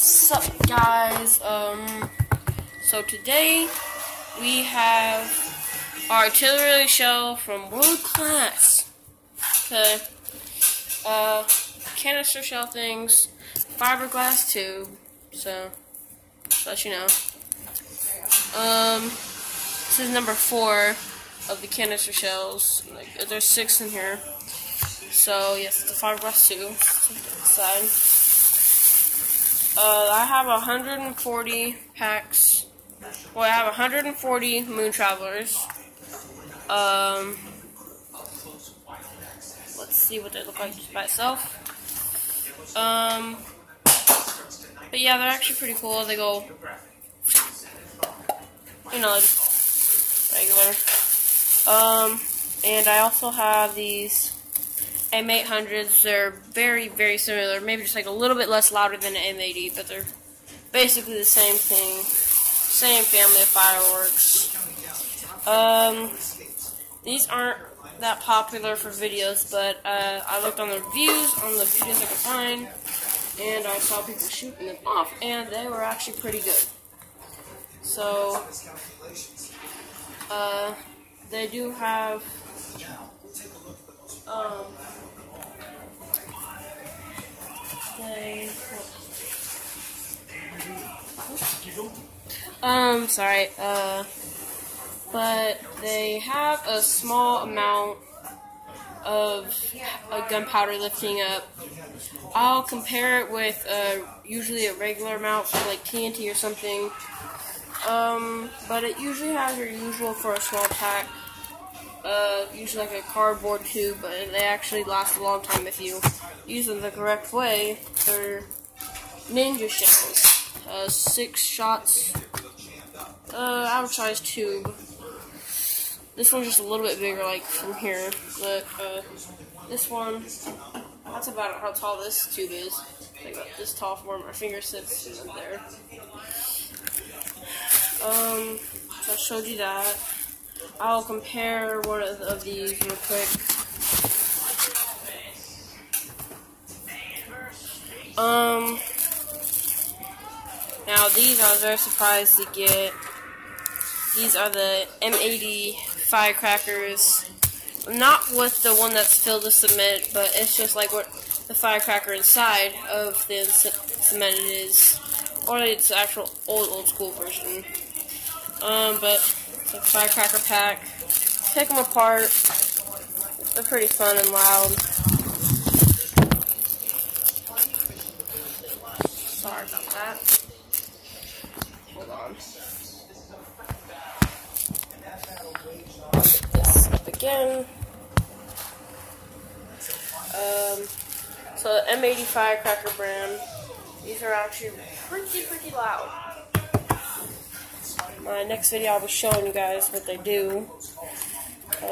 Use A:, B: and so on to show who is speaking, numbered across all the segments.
A: What's up, guys? So today we have our artillery shell from World Class. Okay. Canister shell things, fiberglass tube. So, just let you know. This is number 4 of the canister shells. Like, there's 6 in here. So yes, it's a fiberglass tube. Side. I have 140 packs. Well, I have 140 Moon Travelers. Let's see what they look like just by itself. But yeah, they're actually pretty cool. They go, just regular. And I also have these M800s. They're very, very similar. Maybe just like a little bit less louder than an M80, but they're basically the same thing. Same family of fireworks. These aren't that popular for videos, but I looked on the reviews on the videos I could find, and I saw people shooting them off, and they were actually pretty good. So, they do have but they have a small amount of gunpowder lifting up. I'll compare it with usually a regular amount for like TNT or something. But it usually has your usual for a small pack. Usually like a cardboard tube, but they actually last a long time if you use them the correct way. They're ninja shells. 6 shots. Average size tube. This one's just a little bit bigger, like from here. But this one, that's about how tall this tube is. Like about this tall from where my finger sits up there. So I showed you that. I'll compare one of these real quick. Now these I was very surprised to get. These are the M80 firecrackers. Not with the one that's filled with cement, but it's just like what the firecracker inside of the cement is. Or it's the actual old school version. But it's a firecracker pack. Pick them apart. They're pretty fun and loud. Sorry about that. Hold on. Pick this up again. So the M80 firecracker brand. These are actually pretty loud. My next video I'll be showing you guys what they do.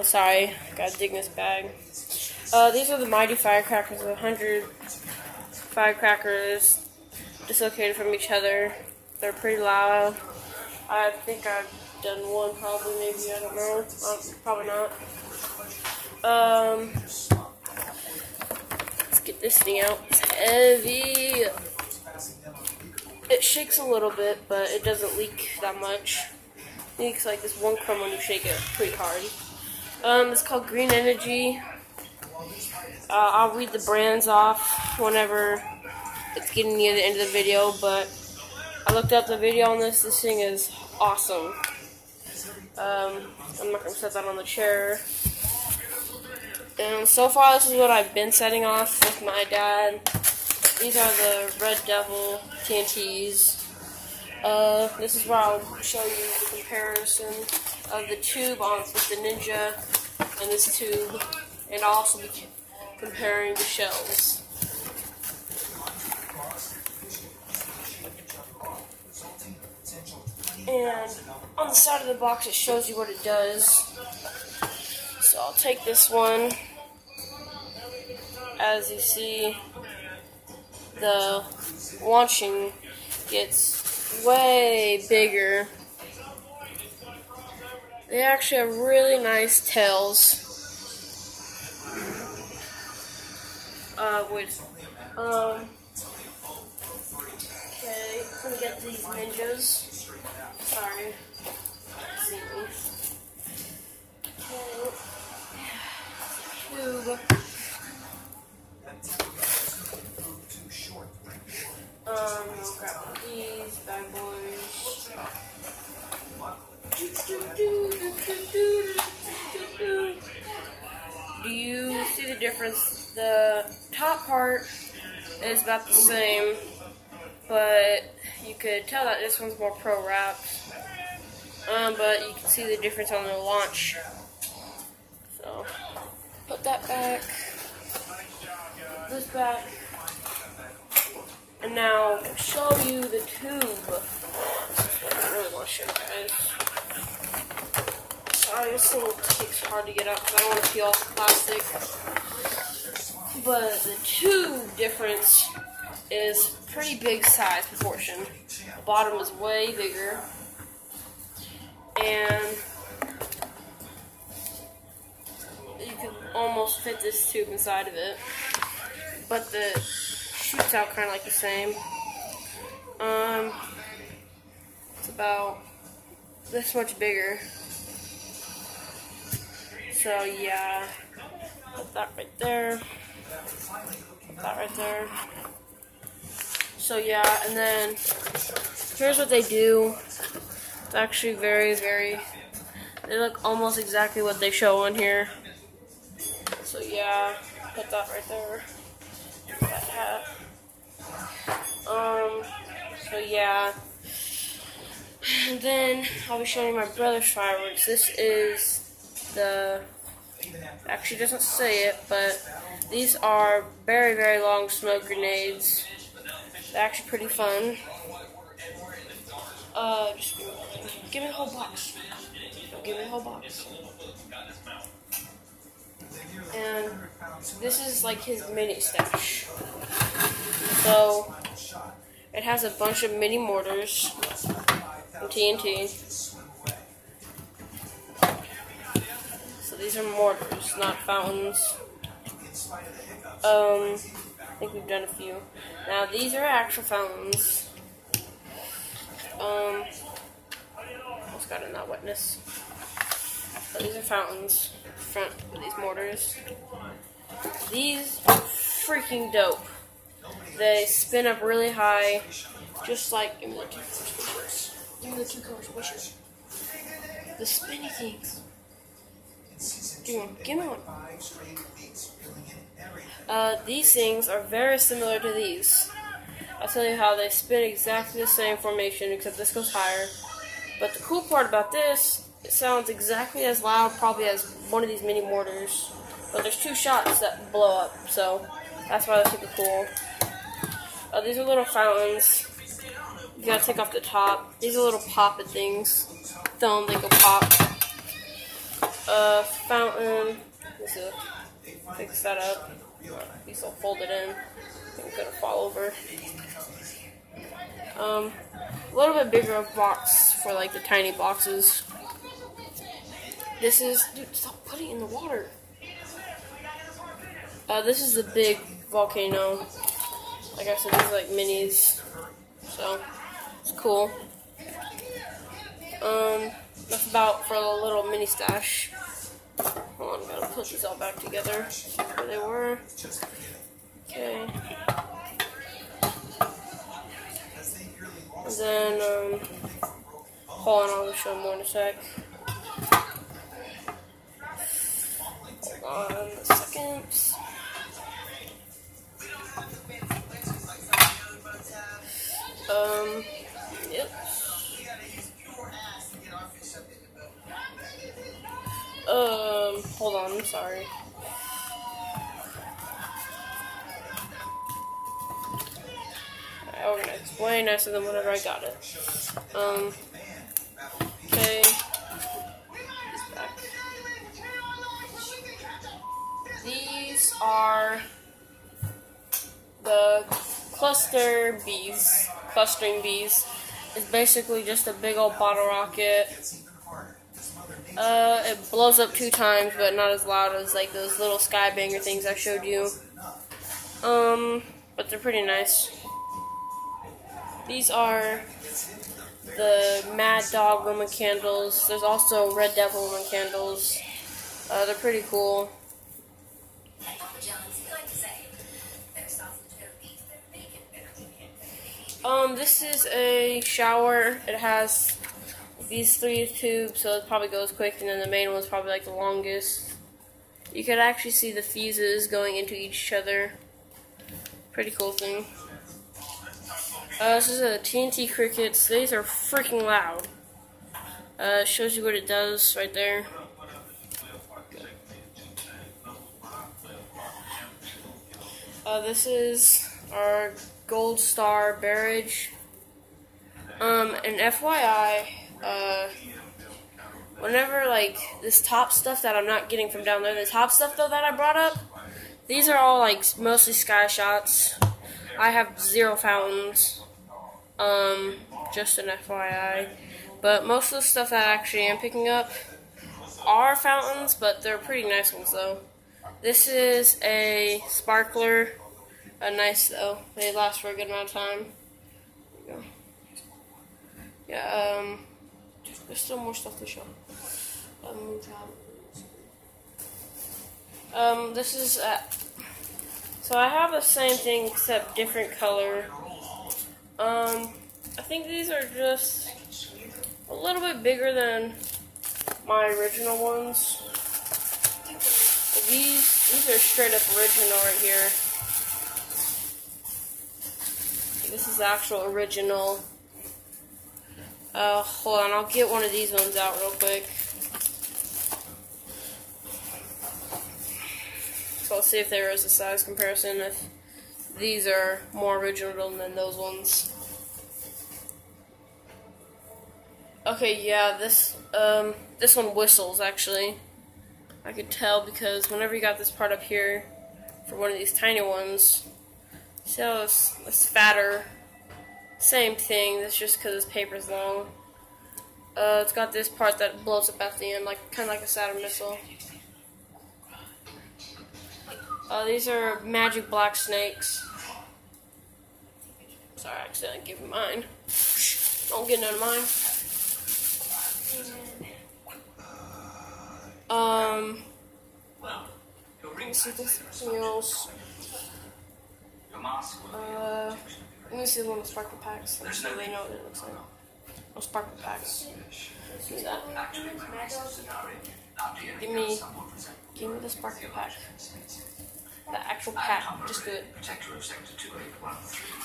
A: Sorry, gotta dig in this bag. These are the Mighty Firecrackers, 100 firecrackers dislocated from each other. They're pretty loud. I think I've done one probably, maybe, I don't know. Probably not. Let's get this thing out. It's heavy. It shakes a little bit, but it doesn't leak that much. It leaks like this one crumb when you shake it pretty hard. It's called Green Energy. I'll read the brands off whenever it's getting near the end of the video, but I looked up the video on this. This thing is awesome. I'm not going to set that on the chair. And so far, this is what I've been setting off with my dad. These are the Red Devil TNTs. This is where I'll show you the comparison of the tube with the Ninja and this tube, and I'll also be comparing the shells. And on the side of the box it shows you what it does. So I'll take this one. As you see, the launching gets way bigger. They actually have really nice tails. Okay. gonna get these ninjas. Sorry. See me. Tube. I'll grab these bad boys. Do you see the difference? The top part is about the same, but you could tell that this one's more pro wrapped. But you can see the difference on the launch. So, put that back. This back. And now, show you the tube. I really want to show you guys. Sorry, this thing takes hard to get up because I don't want to peel off the plastic. But the tube difference is pretty big size proportion. The bottom is way bigger. And you can almost fit this tube inside of it. But the shoots out kind of like the same. It's about this much bigger. So yeah, put that right there. Put that right there. So yeah, and then here's what they do. It's actually very, they look almost exactly what they show on here. So yeah, put that right there. That hat. So yeah. And then I'll be showing you my brother's fireworks. This is actually doesn't say it, but these are very long smoke grenades. They're actually pretty fun. Just give me the whole box. Give me the whole box. And this is like his mini stash. So it has a bunch of mini mortars and TNT. So these are mortars, not fountains. I think we've done a few. Now these are actual fountains. Almost got in that wetness. But these are fountains. Front of these mortars. These are freaking dope. They spin up really high, just like give me the 2 colors wishes. Give me the 2 colors wishes. The spinny things. Give me one. These things are very similar to these. I'll tell you how they spin exactly the same formation, except this goes higher. But the cool part about this, it sounds exactly as loud, probably as one of these mini mortars. But there's 2 shots that blow up, so that's why they're super cool. These are little fountains. You gotta take off the top. These are little poppet things. Throw them, they go pop. Fountain. Let's fix that up. These will fold it in. I'm gonna fall over. A little bit bigger of box for like the tiny boxes. This is, dude, stop putting it in the water. This is the big volcano. Like I said, these are like minis. So, it's cool. That's about for a little mini stash. Hold on, gotta put these all back together. Where they were. Okay. And then, hold on, I'll show more in a sec. Hold on a second. Yep. Hold on, I'm sorry. I organized it way nicer than whenever I got it. Okay. These back. These are the cluster bees. Clustering bees is basically just a big old bottle rocket. It blows up 2 times, but not as loud as like those little sky banger things I showed you. But they're pretty nice. These are the Mad Dog Roman candles. There's also Red Devil Roman candles. They're pretty cool. This is a shower. It has these 3 tubes, so it probably goes quick, and then the main one's probably like the longest. You can actually see the fuses going into each other. Pretty cool thing. This is a TNT Crickets. These are freaking loud. It shows you what it does right there. This is our Gold Star Barrage. And FYI, whenever like this top stuff that I'm not getting from down there, the top stuff though that I brought up, these are all like mostly sky shots. I have 0 fountains. Just an FYI. But most of the stuff that I actually am picking up are fountains, but they're pretty nice ones though. This is a sparkler. Nice though. They last for a good amount of time. There we go. Yeah, there's still more stuff to show. This is, so I have the same thing except different color. I think these are just a little bit bigger than my original ones. These are straight up original right here. This is the actual original. Hold on, I'll get one of these ones out real quick. So I'll see if there is a size comparison, if these are more original than those ones. Okay, yeah, this one whistles, actually. I could tell because whenever you got this part up here for one of these tiny ones, see how it's fatter? Same thing, that's just because this paper's long. It's got this part that blows up at the end, kind of like a Saturn missile. These are Magic Black Snakes. Sorry, I accidentally gave you mine. Don't get none of mine. Let me see if there's something else. Let me see the one with sparkle packs. So they know what it looks like. Oh, sparkle packs. See that? Give me the sparkle pack. The actual pack. Just do it.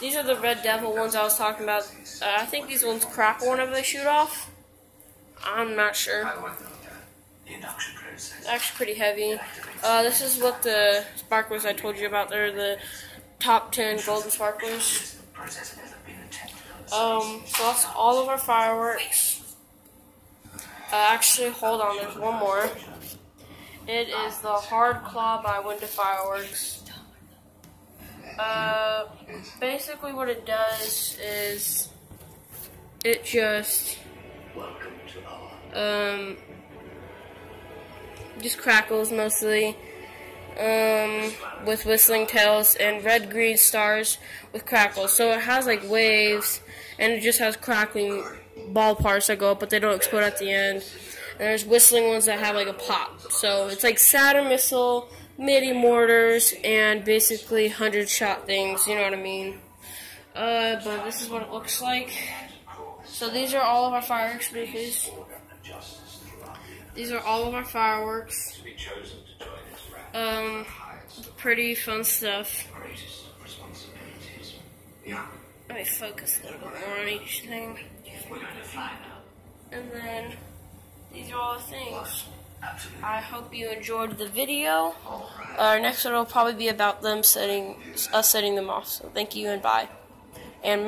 A: These are the Red Devil ones I was talking about. I think these ones crackle whenever they shoot off. I'm not sure. Actually pretty heavy. This is what the sparklers I told you about. They're the top 10 golden sparklers. So that's all of our fireworks. Actually, hold on, there's one more. It is the Hard Claw by Winter Fireworks. Basically what it does is it just crackles mostly, with whistling tails and red-green stars with crackles. So it has like waves, and it just has crackling ball parts that go up, but they don't explode at the end. And there's whistling ones that have like a pop. So it's like Saturn missile, midi mortars, and basically 100-shot things. You know what I mean? But this is what it looks like. So these are all of our fireworks, please. These are all of our fireworks. Pretty fun stuff. Let me focus a little bit more on each thing. And then, these are all the things. I hope you enjoyed the video. Our next one will probably be about them setting them off. So thank you and bye. And remember